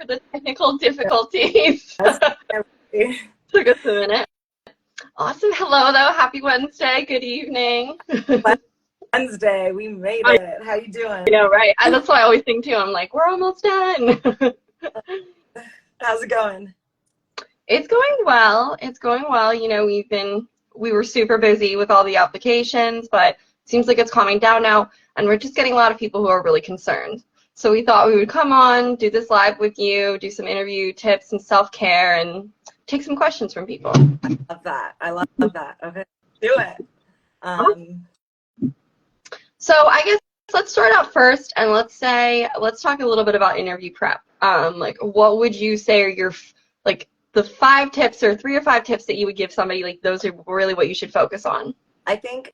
for the technical difficulties. Took us a minute. Awesome. Hello, though. Happy Wednesday. Good evening. Wednesday. We made it. How you doing? Yeah, right. That's what I always think, too. I'm like, we're almost done. How's it going? It's going well. It's going well. You know, we were super busy with all the applications, but it seems like it's calming down now, and we're just getting a lot of people who are really concerned. So we thought we would come on, do this live with you, do some interview tips and self-care, and take some questions from people. I love that. I love that. Okay, do it. So I guess let's start out first, and let's talk a little bit about interview prep. Like, what would you say are your the 5 tips or 3 or 5 tips that you would give somebody? Like, those are really what you should focus on. I think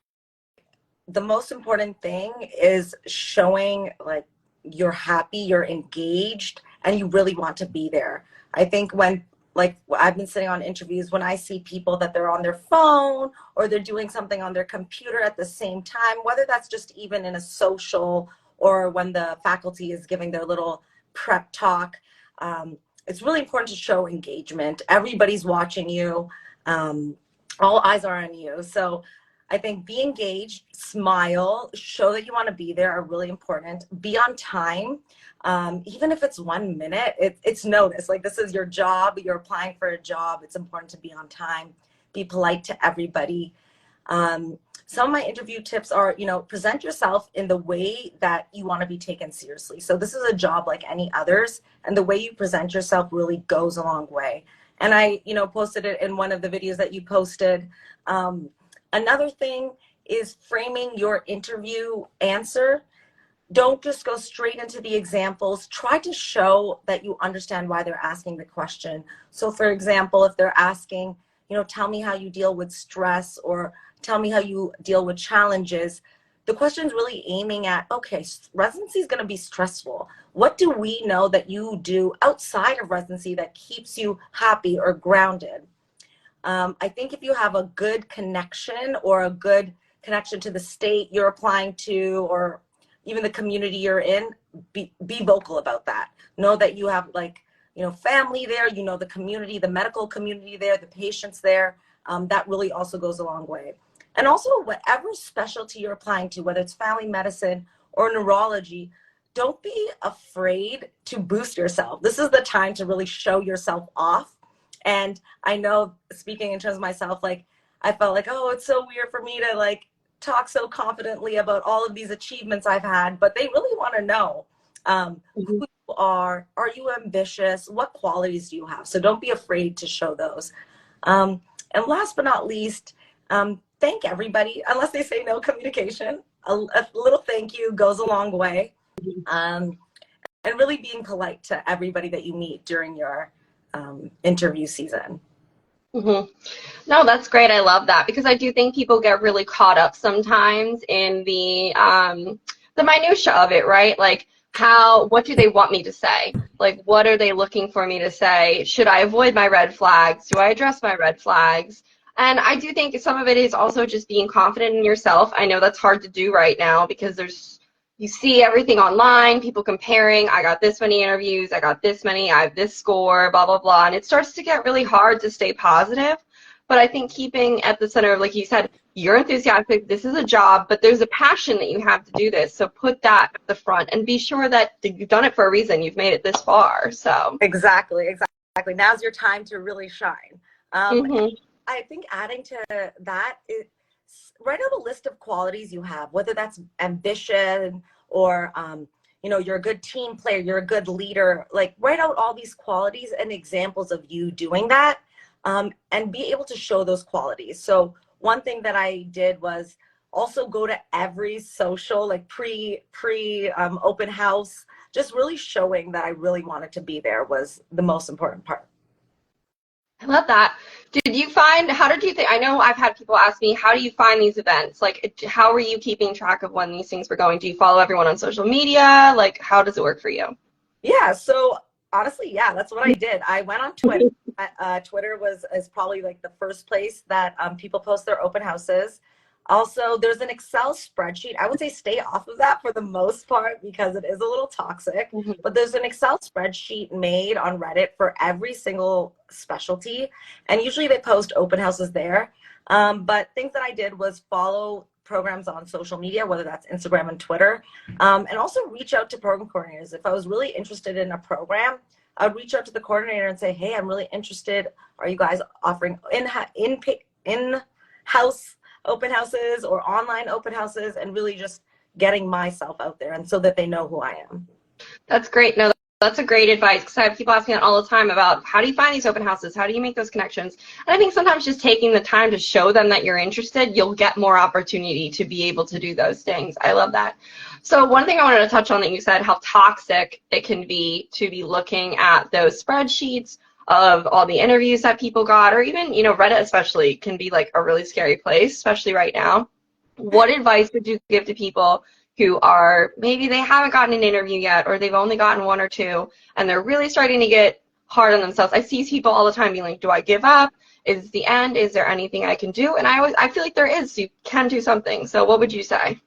the most important thing is showing like you're happy, you're engaged, and you really want to be there. I think when, like, I've been sitting on interviews, when I see people that they're on their phone or they're doing something on their computer at the same time, whether that's just even in a social or when the faculty is giving their little prep talk, it's really important to show engagement. Everybody's watching you. All eyes are on you. So I think be engaged, smile, show that you want to be there are really important. Be on time. Even if it's 1 minute, it's noticed. Like, this is your job. You're applying for a job. It's important to be on time. Be polite to everybody. Some of my interview tips are, present yourself in the way that you want to be taken seriously. So this is a job like any others, and the way you present yourself really goes a long way. And I, posted it in one of the videos that you posted. Another thing is framing your interview answer. Don't just go straight into the examples. Try to show that you understand why they're asking the question. So for example, if they're asking, tell me how you deal with stress, or tell me how you deal with challenges, the question is really aiming at, okay, residency is going to be stressful. What do we know that you do outside of residency that keeps you happy or grounded? I think if you have a good connection or a good connection to the state you're applying to, or even the community you're in, be vocal about that. Know that you have family there, the community, the medical community there, the patients there. That really also goes a long way. And also, whatever specialty you're applying to, whether it's family medicine or neurology, don't be afraid to boost yourself. This is the time to really show yourself off. And I know, speaking in terms of myself, I felt like, oh, it's so weird for me to talk so confidently about all of these achievements I've had, but they really want to know who you are you ambitious, what qualities do you have? So don't be afraid to show those. And last but not least, thank everybody, unless they say no communication. A little thank you goes a long way. And really being polite to everybody that you meet during your interview season. Mm-hmm. No, that's great. I love that, because I do think people get really caught up sometimes in the minutia of it, right? Like, what do they want me to say? Like, what are they looking for me to say? Should I avoid my red flags? Do I address my red flags? And I do think some of it is also just being confident in yourself. I know that's hard to do right now, because you see everything online, people comparing, I got this many interviews, I got this many, I have this score, blah, blah, blah. And it starts to get really hard to stay positive. But I think keeping at the center of, like you said, you're enthusiastic, this is a job, but there's a passion that you have to do this. So put that at the front and be sure that you've done it for a reason. You've made it this far. So Exactly. Now's your time to really shine. I think adding to that is, write out a list of qualities you have, whether that's ambition or, you're a good team player, you're a good leader. Write out all these qualities and examples of you doing that, and be able to show those qualities. So one thing that I did was also go to every social, pre open house, just really showing that I really wanted to be there was the most important part. I love that. How did you think, I know I've had people ask me, how do you find these events? How are you keeping track of when these things were going? Do you follow everyone on social media? How does it work for you? Yeah, so honestly, that's what I did. I went on Twitter. Twitter is probably the first place that people post their open houses. Also, there's an Excel spreadsheet. I would say stay off of that for the most part because it is a little toxic. Mhm. But there's an Excel spreadsheet made on Reddit for every single specialty. And usually they post open houses there. But things that I did was follow programs on social media, whether that's Instagram and Twitter, and also reach out to program coordinators. If I was really interested in a program, I would reach out to the coordinator and say, hey, I'm really interested. Are you guys offering in-house open houses or online open houses, and really just getting myself out there and so that they know who I am. That's great. No, that's a great advice because I have people asking that all the time about how do you find these open houses? How do you make those connections? And I think sometimes just taking the time to show them that you're interested, you'll get more opportunity to be able to do those things. I love that. So one thing I wanted to touch on that you said, how toxic it can be to be looking at those spreadsheets of all the interviews that people got, or even, Reddit especially can be like a really scary place, especially right now. What advice would you give to people who are maybe they haven't gotten an interview yet, or they've only gotten one or two, and they're really starting to get hard on themselves? I see people all the time being like, do I give up? Is the end? Is there anything I can do? And I feel like there is. You can do something. So what would you say?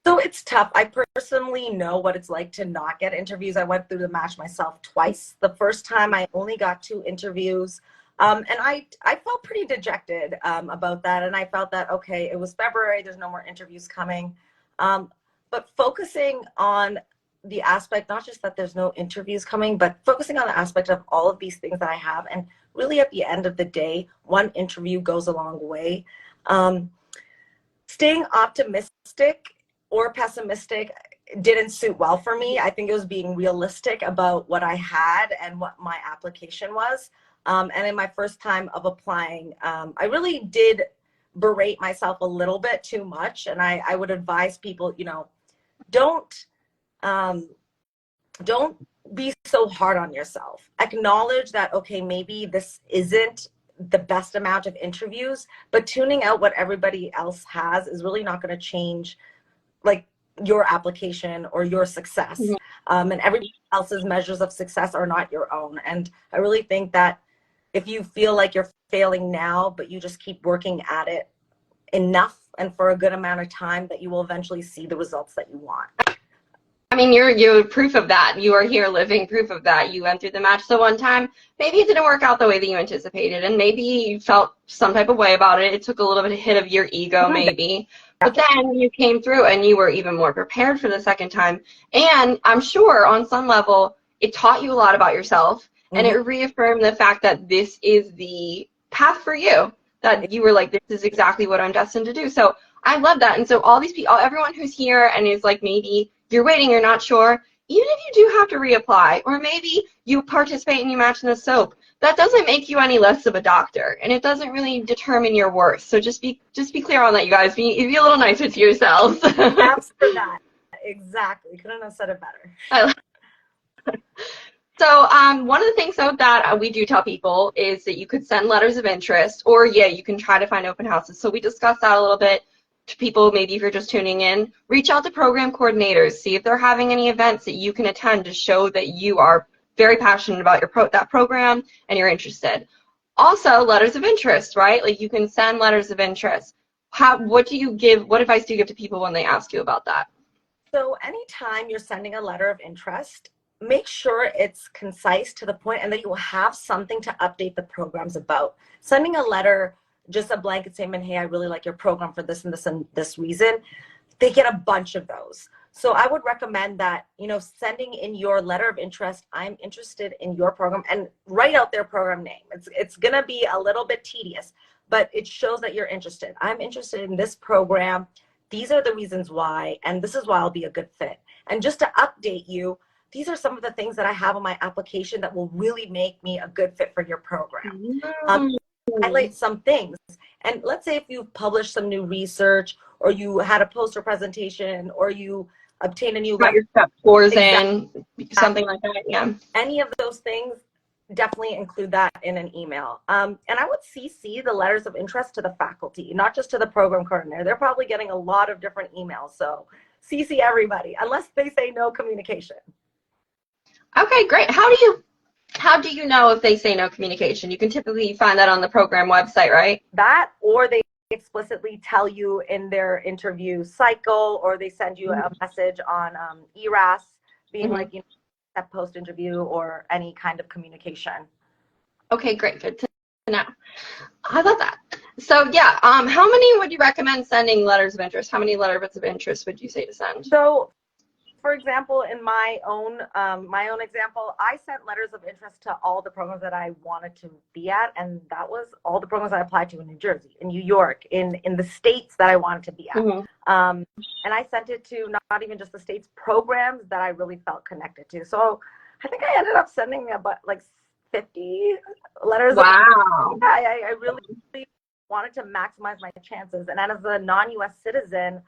So it's tough. I personally know what it's like to not get interviews. I went through the match myself twice. The first time I only got 2 interviews. And I felt pretty dejected about that. And I felt that, okay, it was February, there's no more interviews coming. But focusing on the aspect, not just that there's no interviews coming, but focusing on the aspect of all of these things that I have. And really at the end of the day, one interview goes a long way. Staying optimistic or pessimistic didn't suit well for me. I think it was being realistic about what I had and what my application was. And in my first time of applying, I really did berate myself a little bit too much. And I would advise people, don't be so hard on yourself. Acknowledge that, okay, maybe this isn't the best amount of interviews, but tuning out what everybody else has is really not going to change like your application or your success. Mhm. And everybody else's measures of success are not your own. And I really think that if you feel like you're failing now, but you just keep working at it enough and for a good amount of time, that you will eventually see the results that you want. I mean, you're proof of that. You are here living proof of that. You went through the match the one time. Maybe it didn't work out the way that you anticipated, and maybe you felt some type of way about it. It took a little bit of hit of your ego, maybe. But then you came through and you were even more prepared for the second time. And I'm sure on some level, it taught you a lot about yourself, and it reaffirmed the fact that this is the path for you, that you were like, this is exactly what I'm destined to do. So I love that. And so all these people, everyone who's here and is like, maybe you're waiting, you're not sure, even if you do have to reapply, or maybe you participate and you match in the soap, that doesn't make you any less of a doctor, and it doesn't really determine your worth. So just be clear on that, you guys. Be a little nicer to yourselves. That's for that. Exactly. Couldn't have said it better. So one of the things though that we do tell people is that you could send letters of interest, or you can try to find open houses. So we discussed that a little bit. To people, maybe if you're just tuning in, reach out to program coordinators, see if they're having any events that you can attend to show that you are very passionate about that program and you're interested. Also, letters of interest, right? Like you can send letters of interest. What advice do you give to people when they ask you about that? So anytime you're sending a letter of interest, make sure it's concise, to the point, and that you will have something to update the programs about. Sending a letter, just a blanket statement, hey, I really like your program for this and this and this reason, they get a bunch of those. So I would recommend that, sending in your letter of interest, I'm interested in your program, and write out their program name. It's going to be a little bit tedious, but it shows that you're interested. I'm interested in this program. These are the reasons why, and this is why I'll be a good fit. And just to update you, these are some of the things that I have on my application that will really make me a good fit for your program. Highlight some things. And let's say if you've published some new research, or you had a poster presentation, or you obtained a new got your step scores in, something like that. Yeah. Any of those things, definitely include that in an email. And I would CC the letters of interest to the faculty, not just to the program coordinator. They're probably getting a lot of different emails. So CC everybody, unless they say no communication. Okay, great. How do you know if they say no communication? You can typically find that on the program website, right? That, or they explicitly tell you in their interview cycle, or they send you a message on ERAS, being like, you know, that post interview or any kind of communication. Okay, great. Good to know. I love that. So yeah, how many would you recommend sending letters of interest? How many letters of interest would you say to send? So, for example, in my own example, I sent letters of interest to all the programs that I wanted to be at, and that was all the programs I applied to in New Jersey, in New York, in the states that I wanted to be at. And I sent it to not even just the states, programs that I really felt connected to. So I think I ended up sending about like 50 letters. Wow. I really wanted to maximize my chances. And as a non-US citizen,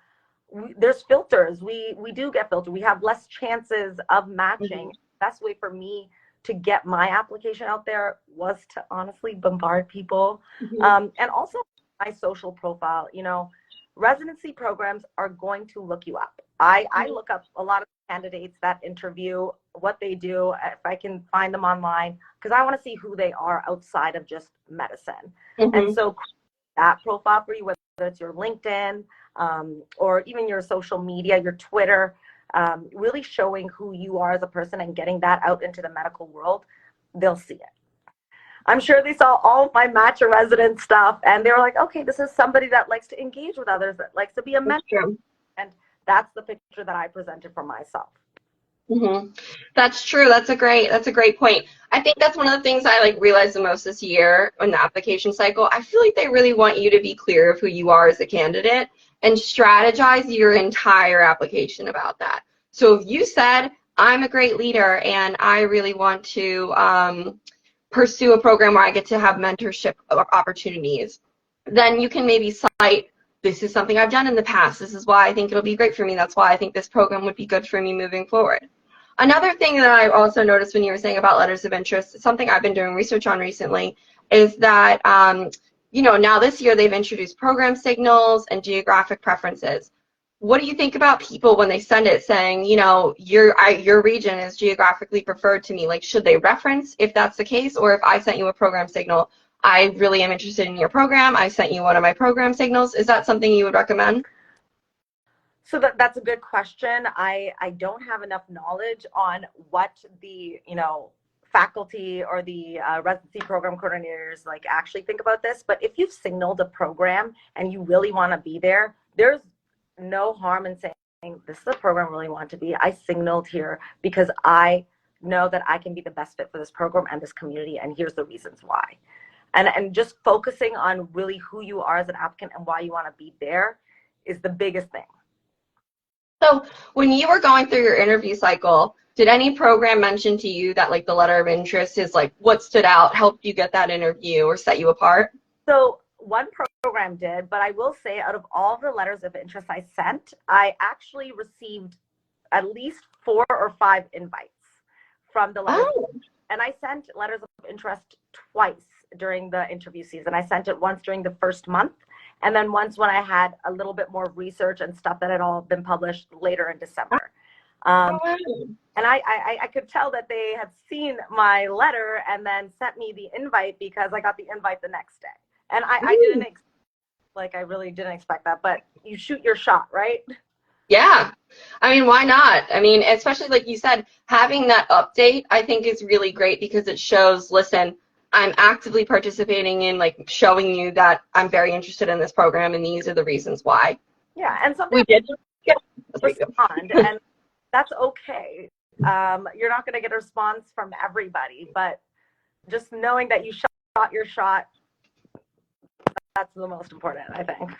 there's filters. We do get filtered. We have less chances of matching. The best way for me to get my application out there was to honestly bombard people. And also my social profile. You know, residency programs are going to look you up. I look up a lot of candidates that interview, what they do, if I can find them online, because I want to see who they are outside of just medicine. And so that profile for you, whether it's your LinkedIn, or even your social media, your Twitter, really showing who you are as a person and getting that out into the medical world, they'll see it. I'm sure they saw all of my match or resident stuff, and they were like, okay, this is somebody that likes to engage with others, that likes to be a mentor. And that's the picture that I presented for myself. That's true. That's a great point. I think that's one of the things I like realized the most this year in the application cycle. I feel like they really want you to be clear of who you are as a candidate and strategize your entire application about that. So if you said, I'm a great leader and I really want to pursue a program where I get to have mentorship opportunities, then you can maybe cite, this is something I've done in the past. This is why I think it'll be great for me. That's why I think this program would be good for me moving forward. Another thing that I also noticed when you were saying about letters of interest, something I've been doing research on recently, is that, you know, now this year they've introduced program signals and geographic preferences. What do you think about people when they send it saying, you know, your region is geographically preferred to me? Like, should they reference if that's the case? Or if I sent you a program signal, I really am interested in your program, I sent you one of my program signals, is that something you would recommend? So that's a good question. I don't have enough knowledge on what the, you know, faculty or the residency program coordinators like actually think about this. But if you've signaled a program and you really want to be there, there's no harm in saying, this is a program I really want to be. I signaled here because I know that I can be the best fit for this program and this community, and here's the reasons why. And just focusing on really who you are as an applicant and why you want to be there is the biggest thing. So when you were going through your interview cycle, did any program mention to you that like the letter of interest is like what stood out, helped you get that interview or set you apart? So one program did, but I will say out of all the letters of interest I sent, I actually received at least 4 or 5 invites from the letters. And I sent letters of interest twice during the interview season. I sent it once during the first month, and then once when I had a little bit more research and stuff that had all been published later in December. And I could tell that they had seen my letter and then sent me the invite because I got the invite the next day. And I didn't, I really didn't expect that, but you shoot your shot, right? Yeah. I mean, why not? I mean, especially like you said, having that update, I think is really great because it shows, listen, I'm actively participating in like showing you that I'm very interested in this program and these are the reasons why. Yeah, and sometimes we did respond, and that's okay. You're not going to get a response from everybody, but just knowing that you shot your shot, that's the most important, I think.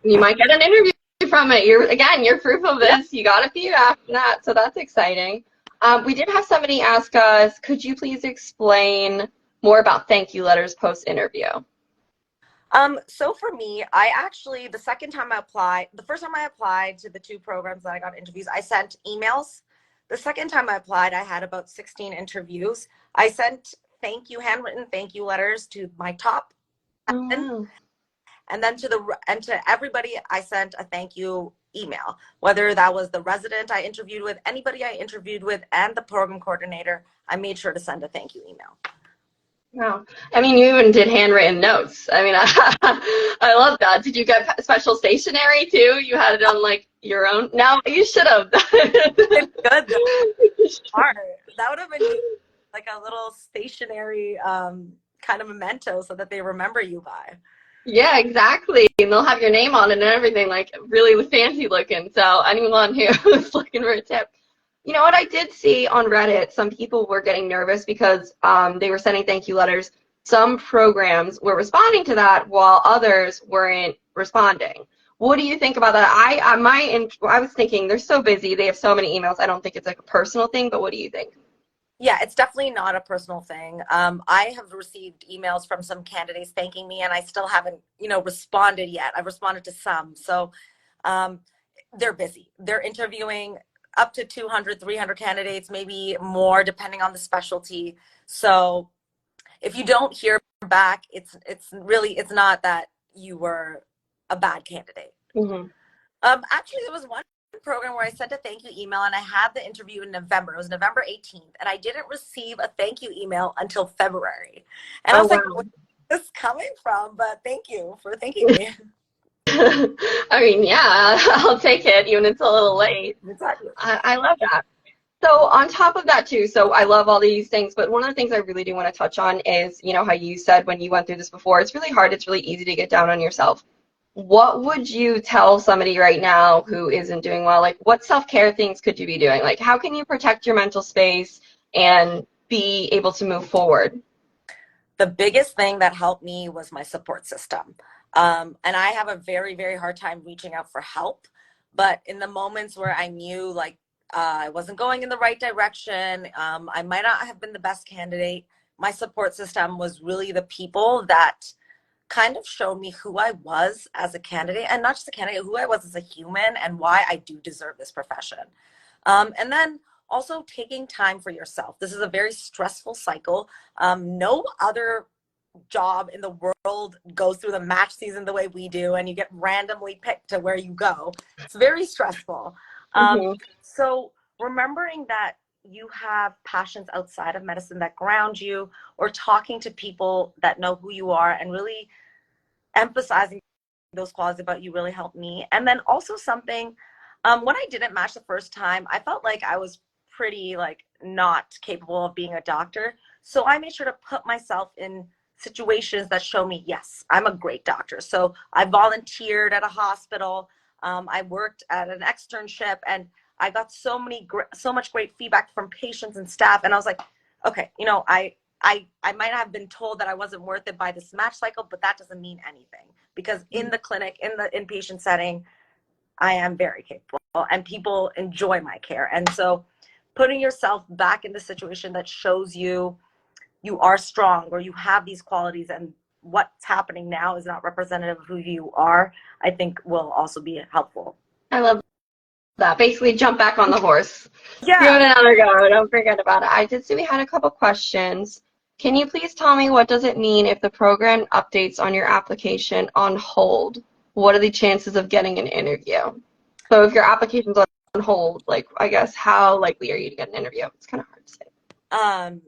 You might get an interview from it. You're proof of this. You got a few after that, so that's exciting. We did have somebody ask us, could you please explain more about thank you letters post-interview? So for me, I actually, the first time I applied to the 2 programs that I got interviews, I sent emails. The second time I applied, I had about 16 interviews. I sent handwritten thank you letters to my top. And then to everybody, I sent a thank you email, whether that was the resident I interviewed with, anybody I interviewed with, and the program coordinator. I made sure to send a thank you email. Wow. I mean, you even did handwritten notes. I mean, I love that. Did you get special stationery too? You had it on like your own? No, you should have. It's good though. Smart. That would have been like a little stationary kind of memento so that they remember you by. Yeah, exactly. And they'll have your name on it and everything, like really fancy looking. So anyone who's looking for a tip. You know what I did see on Reddit? Some people were getting nervous because they were sending thank you letters. Some programs were responding to that while others weren't responding. What do you think about that? I was thinking they're so busy. They have so many emails. I don't think it's like a personal thing, but what do you think? Yeah, it's definitely not a personal thing. I have received emails from some candidates thanking me, and I still haven't, responded yet. I've responded to some. So um, they're busy. They're interviewing up to 200, 300 candidates, maybe more, depending on the specialty. So if you don't hear back, it's not that you were a bad candidate. Hmm. Actually, there was one program where I sent a thank you email and I had the interview in November. It was November 18th, and I didn't receive a thank you email until February. And I Oh, was like, wow. where's this coming from? But thank you for thanking me. I mean, yeah, I'll take it, even if it's a little late. Exactly. I love that. So on top of that too, so I love all these things, but one of the things I really do want to touch on is, how you said when you went through this before, it's really hard, it's really easy to get down on yourself. What would you tell somebody right now who isn't doing well? Like, what self-care things could you be doing? Like, how can you protect your mental space and be able to move forward? The biggest thing that helped me was my support system. And I have a very, very hard time reaching out for help. But in the moments where I knew like I wasn't going in the right direction, I might not have been the best candidate, my support system was really the people that kind of showed me who I was as a candidate, and not just a candidate, who I was as a human and why I do deserve this profession. And then also taking time for yourself. This is a very stressful cycle. No other job in the world goes through the match season the way we do, and you get randomly picked to where you go. It's very stressful. Um, Hmm. so remembering that you have passions outside of medicine that ground you, or talking to people that know who you are and really emphasizing those qualities about you really helped me. And then also something, when I didn't match the first time, I felt like I was pretty like not capable of being a doctor. So I made sure to put myself in situations that show me, yes, I'm a great doctor. So I volunteered at a hospital. I worked at an externship, and I got so much great feedback from patients and staff. And I was like, okay, I might have been told that I wasn't worth it by this match cycle, but that doesn't mean anything, because in the clinic, in the inpatient setting, I am very capable and people enjoy my care. And so putting yourself back in the situation that shows you are strong, or you have these qualities, and what's happening now is not representative of who you are, I think will also be helpful. I love that. Basically, jump back on the horse. Give Yeah. it another go. Don't forget about it. I did see we had a couple questions. Can you please tell me what does it mean if the program updates on your application on hold? What are the chances of getting an interview? So if your application's on hold, like I guess how likely are you to get an interview? It's kind of hard to say. Um,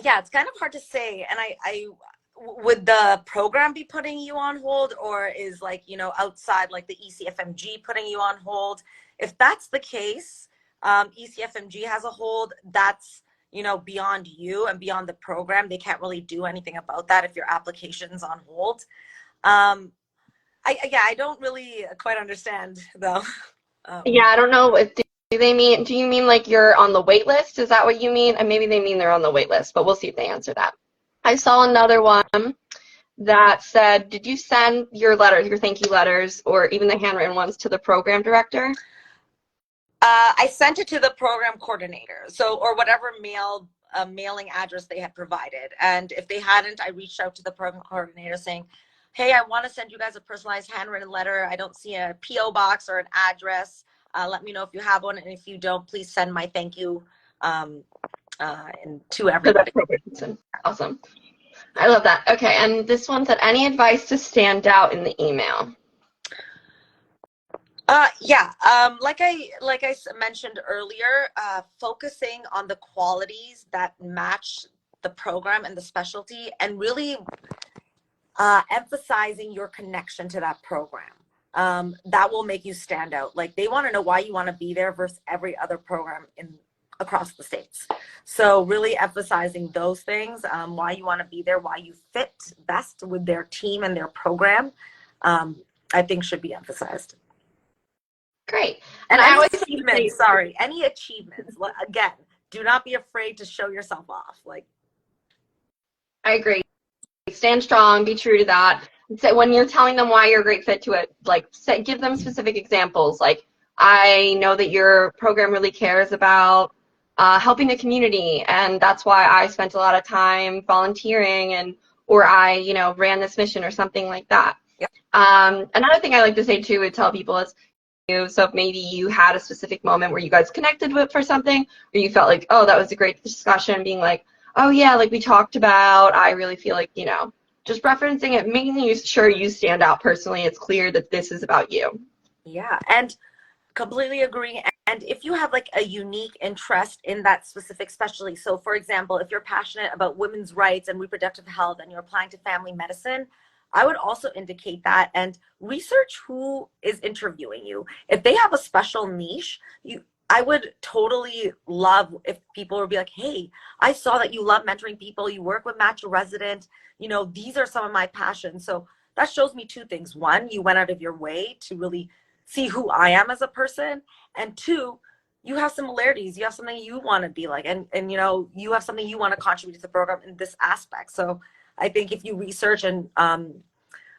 yeah, it's kind of hard to say. And I would the program be putting you on hold, or is like, outside like the ECFMG putting you on hold? If that's the case, ECFMG has a hold. That's, beyond you and beyond the program. They can't really do anything about that if your application's on hold. Um, I don't really quite understand though. Yeah, I don't know if do you mean like you're on the wait list? Is that what you mean? And maybe they mean they're on the wait list, but we'll see if they answer that. I saw another one that said, did you send your letters, your thank you letters, or even the handwritten ones to the program director? I sent it to the program coordinator, so, or whatever mailing address they had provided. And if they hadn't, I reached out to the program coordinator saying, hey, I want to send you guys a personalized handwritten letter. I don't see a PO box or an address. Let me know if you have one, and if you don't, please send my thank you to To that everybody. program person. Awesome. I love that. Okay, and this one said, any advice to stand out in the email? Yeah. Like I mentioned earlier, focusing on the qualities that match the program and the specialty, and really emphasizing your connection to that program. That will make you stand out. Like, they want to know why you want to be there versus every other program across the states. So really emphasizing those things, why you want to be there, why you fit best with their team and their program, I think should be emphasized. Great. And any achievements, any achievements, again, do not be afraid to show yourself off. Like, I agree. Stand strong, be true to that. So when you're telling them why you're a great fit to it, like, give them specific examples. Like, I know that your program really cares about helping the community, and that's why I spent a lot of time volunteering, or I, ran this mission or something like that. Yep. Another thing I like to say too is tell people is, so if maybe you had a specific moment where you guys connected with for something, or you felt like, oh, that was a great discussion, being like, oh yeah, like we talked about, I really feel like, just referencing it, making sure you stand out personally. It's clear that this is about you. Yeah, and completely agree. And if you have like a unique interest in that specific specialty, so for example, if you're passionate about women's rights and reproductive health and you're applying to family medicine, I would also indicate that and research who is interviewing you. If they have a special niche, I would totally love if people would be like, hey, I saw that you love mentoring people, you work with Match a Resident, these are some of my passions. So that shows me two things. One, you went out of your way to really see who I am as a person. And two, you have similarities. You have something you want to be like, and you have something you want to contribute to the program in this aspect. So I think if you research and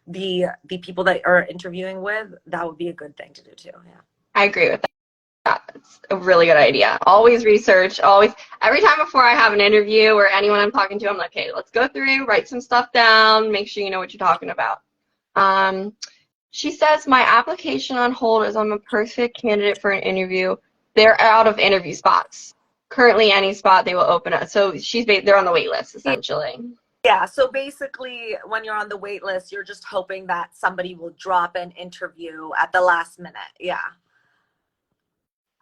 the people that you're interviewing with, that would be a good thing to do too. Yeah, I agree with that. It's a really good idea. Always research, every time before I have an interview or anyone I'm talking to, I'm like, hey, let's go through, write some stuff down, make sure you know what you're talking about. She says, my application on hold is I'm a perfect candidate for an interview. They're out of interview spots. Currently, any spot they will open up. So they're on the wait list, essentially. Yeah, so basically when you're on the wait list, you're just hoping that somebody will drop an interview at the last minute. Yeah.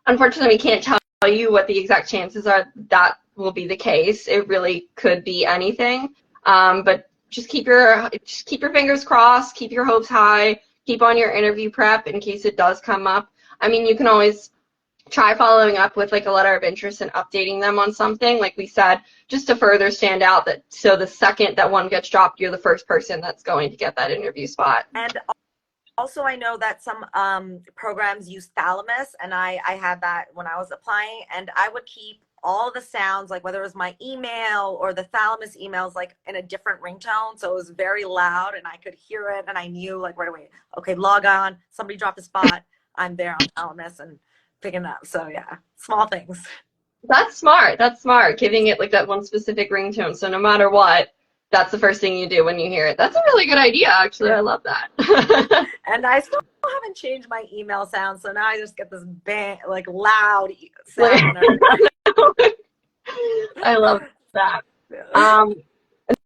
Unfortunately, we can't tell you what the exact chances are that will be the case. It really could be anything. But just keep your fingers crossed, keep your hopes high, keep on your interview prep in case it does come up. I mean, you can always try following up with like a letter of interest and updating them on something, like we said, just to further stand out, that so the second that one gets dropped, you're the first person that's going to get that interview spot. And also, I know that some programs use thalamus, and I had that when I was applying, and I would keep all the sounds, like whether it was my email or the thalamus emails, like in a different ringtone, so it was very loud and I could hear it, and I knew like right away, okay, log on, somebody dropped a spot, I'm there on thalamus and picking up. So yeah, small things. That's smart. That's smart. Giving it like that one specific ringtone. So no matter what, that's the first thing you do when you hear it. That's a really good idea, actually. I love that. And I still haven't changed my email sound, so now I just get this like loud sound. I love that. Yeah.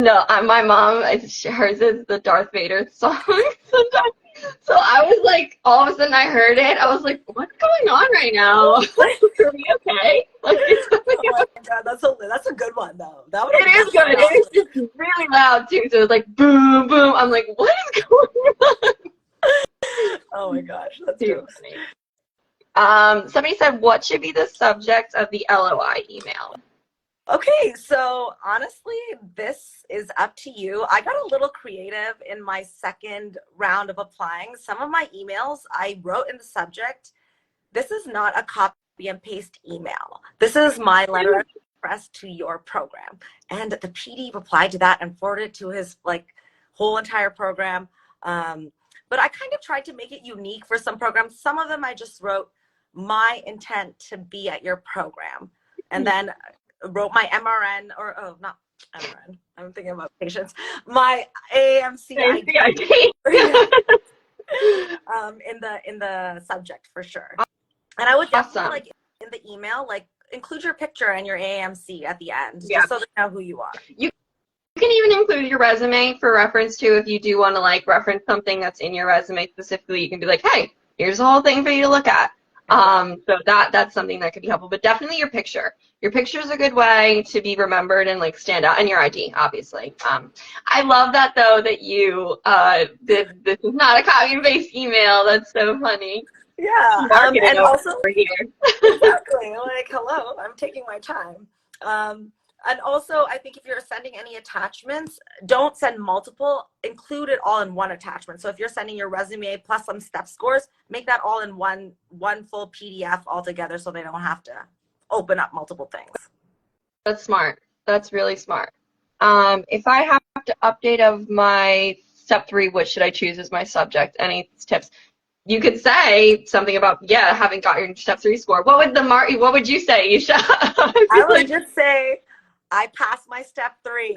No, my mom, hers is the Darth Vader song sometimes. So I was like, all of a sudden I heard it. I was like, what's going on right now? Are we okay? Like, oh my God, that's a good one though. It is good. It is just really loud too. So it's like boom, boom. I'm like, what is going on? Oh my gosh, that's too funny. Somebody said, what should be the subject of the LOI email? Okay, so honestly, this is up to you. I got a little creative in my second round of applying. Some of my emails, I wrote in the subject, this is not a copy and paste email. This is my letter of interest to your program. And the PD replied to that and forwarded it to his like whole entire program. But I kind of tried to make it unique for some programs. Some of them I just wrote, my intent to be at your program. And then wrote my MRN, or not MRN, I'm thinking about patients, my AAMC ID in the subject for sure. And I would definitely like in the email, like include your picture and your AAMC at the end, just so they know who you are. You can even include your resume for reference too, if you do want to like reference something that's in your resume specifically. You can be like, hey, here's the whole thing for you to look at. So that's something that could be helpful, but definitely your picture. Your picture is a good way to be remembered and like stand out, and your ID, obviously. I love that though that you this is not a copy and paste email. That's so funny. Yeah, Marketing and over also here. exactly like hello, I'm taking my time. And also, I think if you're sending any attachments, don't send multiple, include it all in one attachment. So if you're sending your resume plus some step scores, make that all in one full PDF altogether so they don't have to open up multiple things. That's smart. That's really smart. If I have to update of my step 3, what should I choose as my subject? Any tips? You could say something about, yeah, haven't got your step 3 score. What would you say, Isha? I would just say, I passed my step 3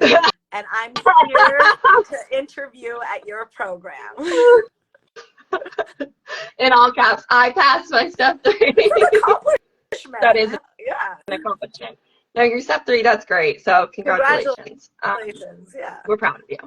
and I'm here to interview at your program. In all caps, I passed my step 3. It's an accomplishment. That is Yeah. an accomplishment. No, your step 3, that's great. So congratulations. Congratulations. Yeah. We're proud of you.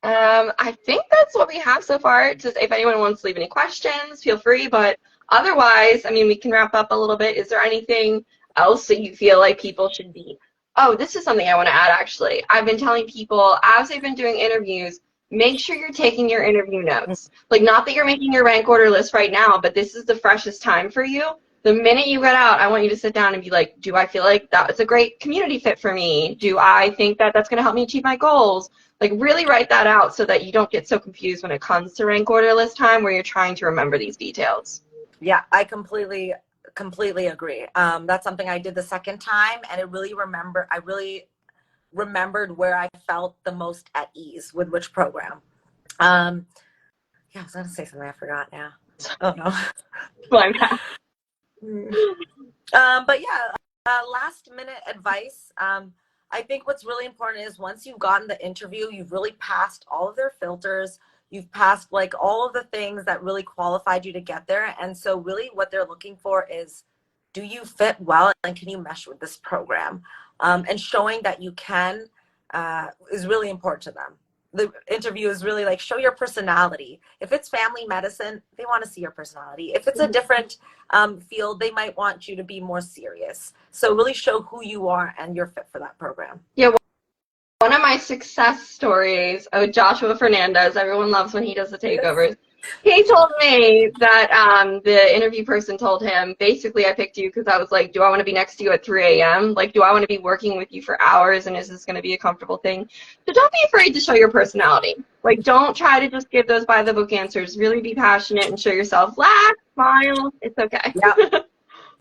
I think that's what we have so far. Just if anyone wants to leave any questions, feel free. But otherwise, I mean, we can wrap up a little bit. Is there anything else that you feel like people should be? Oh, this is something I want to add, actually. I've been telling people as they've been doing interviews, make sure you're taking your interview notes. Like, not that you're making your rank order list right now, but this is the freshest time for you. The minute you get out, I want you to sit down and be like, do I feel like that was a great community fit for me? Do I think that that's going to help me achieve my goals? Like, really write that out so that you don't get so confused when it comes to rank order list time where you're trying to remember these details. Yeah, I completely agree. That's something I did the second time, and I really remembered where I felt the most at ease with which program. Yeah, I was gonna say something I forgot now. Oh no. But yeah, last minute advice. I think what's really important is once you've gotten the interview, you've really passed all of their filters. You've passed like all of the things that really qualified you to get there. And so really what they're looking for is, do you fit well and can you mesh with this program? And showing that you can is really important to them. The interview is really like, show your personality. If it's family medicine, they want to see your personality. If it's a different field, they might want you to be more serious. So really show who you are and you're fit for that program. Yeah, one of my success stories, Joshua Fernandez, everyone loves when he does the takeovers. He told me that the interview person told him, basically, I picked you because I was like, do I want to be next to you at 3 a.m.? Like, do I want to be working with you for hours, and is this going to be a comfortable thing? So don't be afraid to show your personality. Like, don't try to just give those by-the-book answers. Really be passionate and show yourself. Laugh, smile. It's okay. Yeah,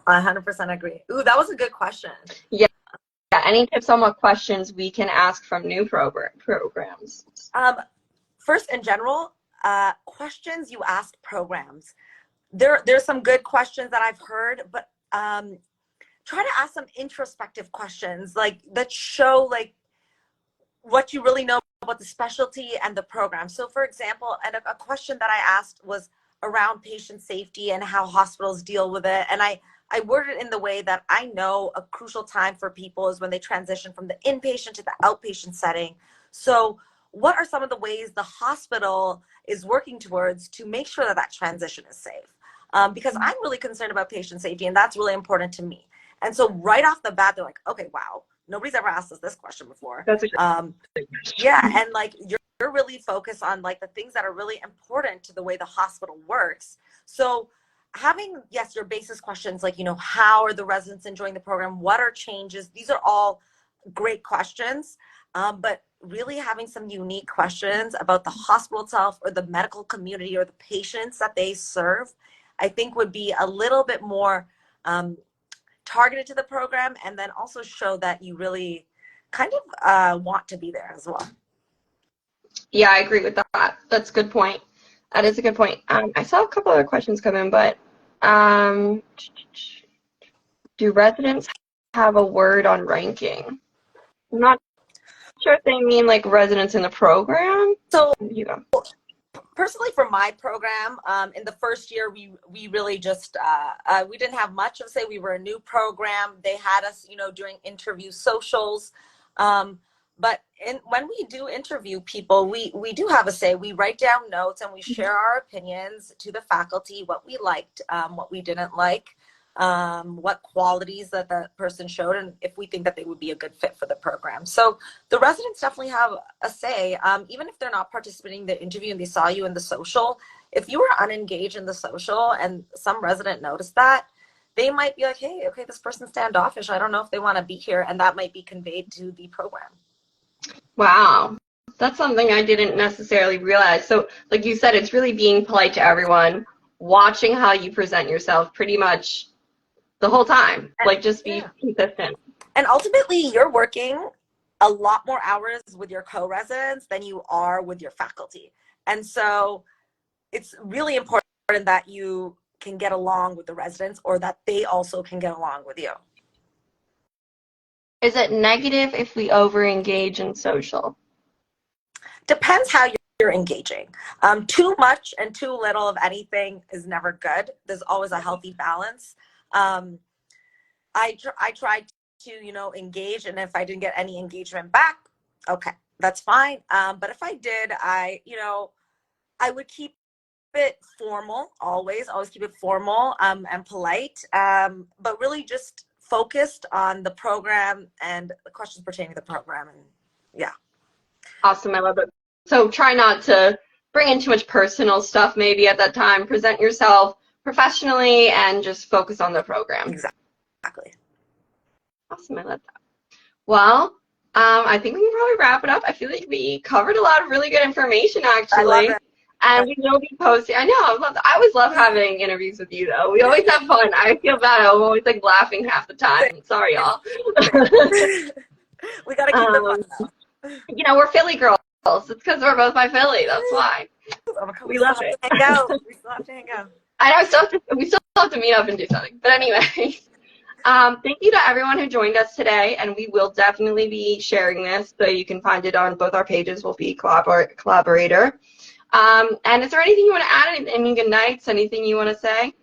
100% agree. Ooh, that was a good question. Yeah. Any tips on what questions we can ask from new programs? First, in general, questions you ask programs. There's some good questions that I've heard, but try to ask some introspective questions like that show like what you really know about the specialty and the program. So for example, and a question that I asked was around patient safety and how hospitals deal with it. And I worded it in the way that I know a crucial time for people is when they transition from the inpatient to the outpatient setting. So what are some of the ways the hospital is working towards to make sure that that transition is safe? Because I'm really concerned about patient safety, and that's really important to me. And so right off the bat, they're like, okay, wow, nobody's ever asked us this question before. That's a yeah, and like you're really focused on like the things that are really important to the way the hospital works. So having, yes, your basis questions like, you know, how are the residents enjoying the program? What are changes? These are all great questions, but really having some unique questions about the hospital itself or the medical community or the patients that they serve, I think would be a little bit more targeted to the program, and then also show that you really kind of want to be there as well. Yeah, I agree with that. That's a good point. That is a good point. I saw a couple other questions come in, but do residents have a word on ranking? I'm not sure if they mean like residents in the program. So you go. Personally, for my program, in the first year, we really just we didn't have much of say. We were a new program. They had us, you know, doing interview socials. But when we do interview people, we do have a say. We write down notes and we share our opinions to the faculty, what we liked, what we didn't like, what qualities that the person showed, and if we think that they would be a good fit for the program. So the residents definitely have a say, even if they're not participating in the interview and they saw you in the social. If you were unengaged in the social and some resident noticed that, they might be like, hey, okay, this person's standoffish. I don't know if they want to be here. And that might be conveyed to the program. Wow. That's something I didn't necessarily realize. So, like you said, it's really being polite to everyone, watching how you present yourself pretty much the whole time. Like, just be consistent. And ultimately, you're working a lot more hours with your co-residents than you are with your faculty. And so it's really important that you can get along with the residents, or that they also can get along with you. Is it negative if we over-engage in social? Depends how you're engaging. Too much and too little of anything is never good. There's always a healthy balance. I tried to, engage, and if I didn't get any engagement back, okay, that's fine. But if I did, I would keep it formal, always keep it formal and polite, but really just focused on the program and the questions pertaining to the program. And yeah. Awesome. I love it. So try not to bring in too much personal stuff maybe at that time. Present yourself professionally and just focus on the program. Exactly. Awesome. I love that. Well, I think we can probably wrap it up. I feel like we covered a lot of really good information, actually. I love it. And we will be posting. I know. I always love having interviews with you, though. We always have fun. I feel bad. I'm always like laughing half the time. Sorry, y'all. We gotta keep it fun, though. We're Philly girls. It's because we're both by Philly. That's why. We love it. Hang out. We still have to hang out. I know. We still have to meet up and do something. But anyway, thank you to everyone who joined us today, and we will definitely be sharing this, so you can find it on both our pages. We'll be collaborator. And is there anything you want to add? Any good nights? Anything you want to say?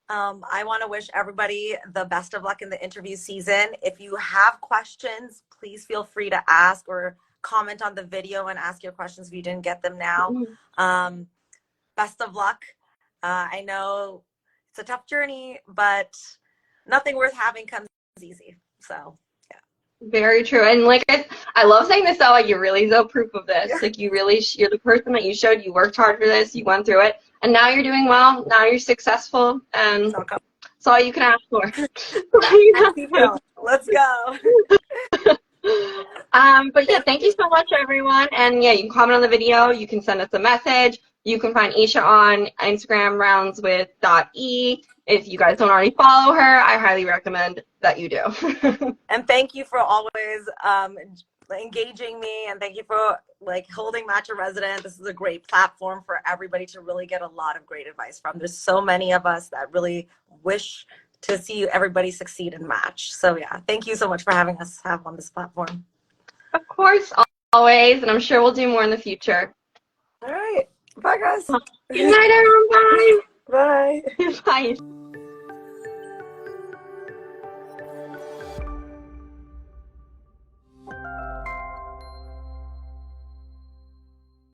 I want to wish everybody the best of luck in the interview season. If you have questions, please feel free to ask or comment on the video and ask your questions if you didn't get them now. Best of luck. I know it's a tough journey, but nothing worth having comes easy. So. Very true. And like I love saying this though, like you're really so proof of this. Like you're the person that you showed you worked hard for this, you went through it, and now you're doing well, now you're successful, and that's all you can ask for. Let's go. But yeah, thank you so much everyone. And yeah, you can comment on the video, you can send us a message. You can find Esha on Instagram, roundswith.e. If you guys don't already follow her, I highly recommend that you do. And thank you for always engaging me, and thank you for holding Match a Resident. This is a great platform for everybody to really get a lot of great advice from. There's so many of us that really wish to see everybody succeed in Match. So yeah, thank you so much for having us have on this platform. Of course, always, and I'm sure we'll do more in the future. All right. Bye, guys. Good night, everyone. Bye. Bye. Bye.